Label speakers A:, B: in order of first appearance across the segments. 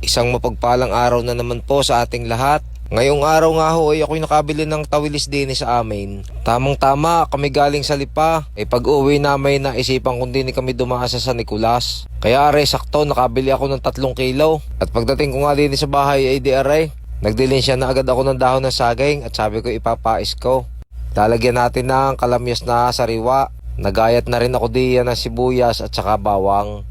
A: Isang mapagpalang araw na naman po sa ating lahat. Ngayong araw nga ho ay ako'y nakabili ng tawilis din sa amin. Tamang tama kami galing sa Lipa. Pag uwi namin naisipan kung din kami dumaan sa San Nicolas. Kaya are sakto nakabili ako ng 3 kilo. At pagdating ko nga din sa bahay ay di are. Nagdilin siya na agad ako ng dahon ng saging at sabi ko ipapais ko. Lalagyan natin ng kalamyas na sariwa. Nagayat na rin ako diyan ng sibuyas at saka bawang.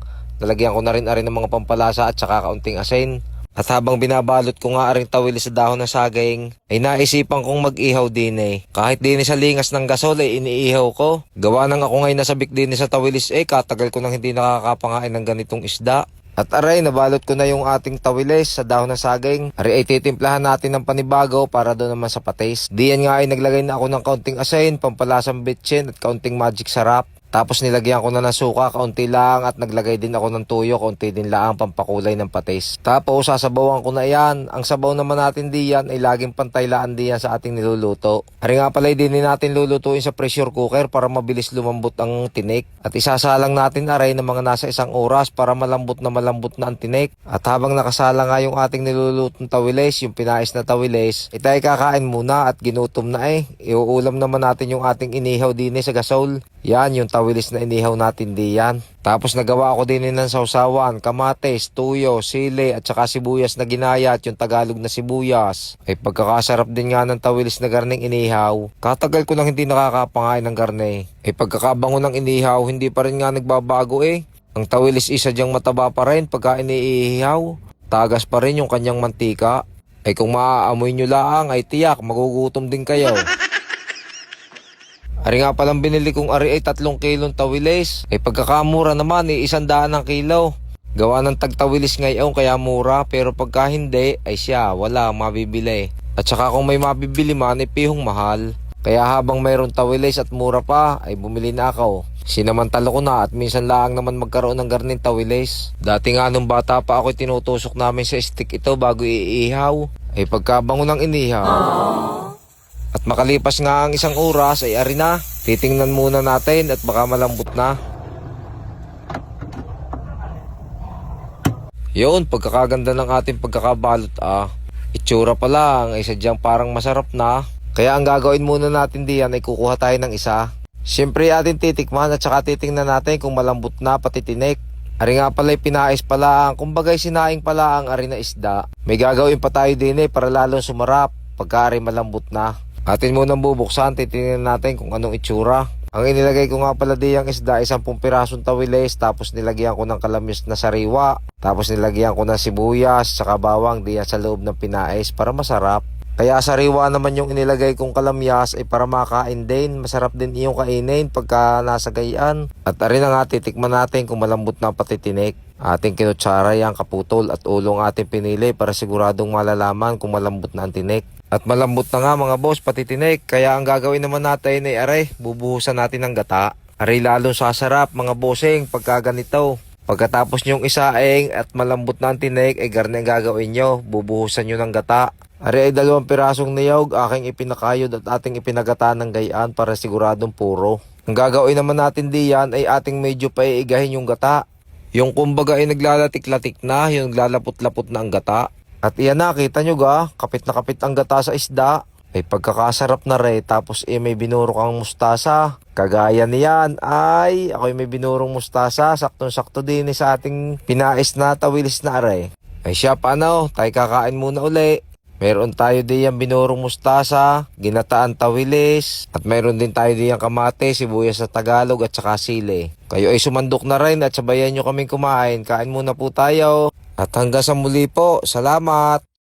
A: Lalagyan ko na rin ng mga pampalasa at saka kaunting asin. At habang binabalot ko nga aring tawilis sa dahon ng saging, ay naisipan kong mag-ihaw din. Kahit din sa lingas ng gasol ay iniihaw ko. Gawa nang ako ngayon nasabik din sa tawilis katagal ko nang hindi nakakapangain ng ganitong isda. At aray, nabalot ko na yung ating tawilis sa dahon ng saging. Aray ay titimplahan natin ng panibago para doon naman sa patis. Diyan nga ay naglagay na ako ng kaunting asin, pampalasang bitchin at kaunting magic sarap. Tapos nilagyan ko na ng suka, kaunti lang, at naglagay din ako ng tuyo, kaunti din lang pampakulay ng patis. Tapos sasabawan ko na yan. Ang sabaw naman natin diyan ay laging pantaylaan diyan sa ating niluluto. Hari nga pala din natin lulutuin sa pressure cooker para mabilis lumambot ang tinik. At isasalang natin aray ng mga nasa 1 oras para malambot na ang tinik. At habang nakasala nga yung ating nilulutong tawilis, yung pinais na tawilis, tayo kakain muna at ginutom na Iuulam naman natin yung ating inihaw din sa gasol. Yan yung tawilis na inihaw natin diyan. Tapos nagawa ko din ng sausawan, kamatis, tuyo, sili at saka sibuyas na ginaya at yung Tagalog na sibuyas. Pagkakasarap din nga ng tawilis na garneng inihaw. Katagal ko nang hindi nakakapangain ng garne. Pagkakabango ng inihaw, hindi pa rin nga nagbabago Ang tawilis isa diyang mataba pa rin pagka iniihaw. Tagas pa rin yung kanyang mantika. Kung maaamoy nyo lang ay tiyak, magugutom din kayo. Ari nga palang binili kong ari ay 3 kilong tawilis. Pagkakamura naman 100 ang kilo. Gawa ng tagtawilis ngayon kaya mura, pero pagka hindi ay siya wala mabibili. At saka kung may mabibili man ay pihong mahal. Kaya habang mayroon tawilis at mura pa ay bumili na ako. Sinamantala ko na at minsan lang naman magkaroon ng garning tawilis. Dati nga nung bata pa ako tinutusok namin sa stick ito bago iihaw. Pagkabango ng inihaw. At makalipas nga ang 1 oras ay ari na. Titingnan muna natin at baka malambot na. Yun, pagkakaganda ng ating pagkakabalot Itsura pa lang ay sadyang parang masarap na. Kaya ang gagawin muna natin diyan ay kukuha tayo ng isa. Siyempre atin titikman at saka titingnan natin kung malambot na pati tinik. Ari nga pala pinais pala kumbagay sinaing pala ang ari na isda. May gagawin pa tayo din para lalong sumarap pagka ari malambot na. Atin munang bubuksan, titingnan natin kung anong itsura. Ang inilagay ko nga pala diyang isda ay 10 pirasong tawilis, tapos nilagyan ko ng kalamyas na sariwa, tapos nilagyan ko ng sibuyas, saka bawang diyan sa loob ng pinais para masarap. Kaya sariwa naman yung inilagay kong kalamyas ay para makain din, masarap din iyong kainin pagka nasa gayaan. At ari na nga titikman natin kung malambot na pati tinik. Ating kinutsara yung kaputol at ulong ating pinili para siguradong malalaman kung malambot na ang tinik. At malambot na nga mga boss pati tinik, kaya ang gagawin naman natin ay bubuhusan natin ng gata. Aray lalong sasarap mga bossing pagka ganito. Pagkatapos nyong isaing at malambot na ang tinik ay garne ang gagawin nyo, bubuhusan nyo ng gata. Aray ay 2 pirasong niyog aking ipinakayod at ating ipinagata ng gayaan para siguradong puro. Ang gagawin naman natin diyan ay ating medyo paiigahin yung gata. Yung kumbaga ay naglalatik-latik na, yung naglalapot-lapot na ang gata. At iyan na, kita nyo kapit na kapit ang gata sa isda. Pagkakasarap na tapos may binuro kang mustasa. Kagaya niyan ay ako'y may binurong mustasa, saktong-sakto din sa ating pinais na tawilis na siya paano, tayo kakain muna uli. Meron tayo diyang binurong mustasa, ginataan tawilis, at meron din tayo diyang kamate, sibuyas sa Tagalog at saka sili. Kayo ay sumandok na rin at sabayan nyo kaming kumain. Kain muna po tayo. At hanggang sa muli po, salamat!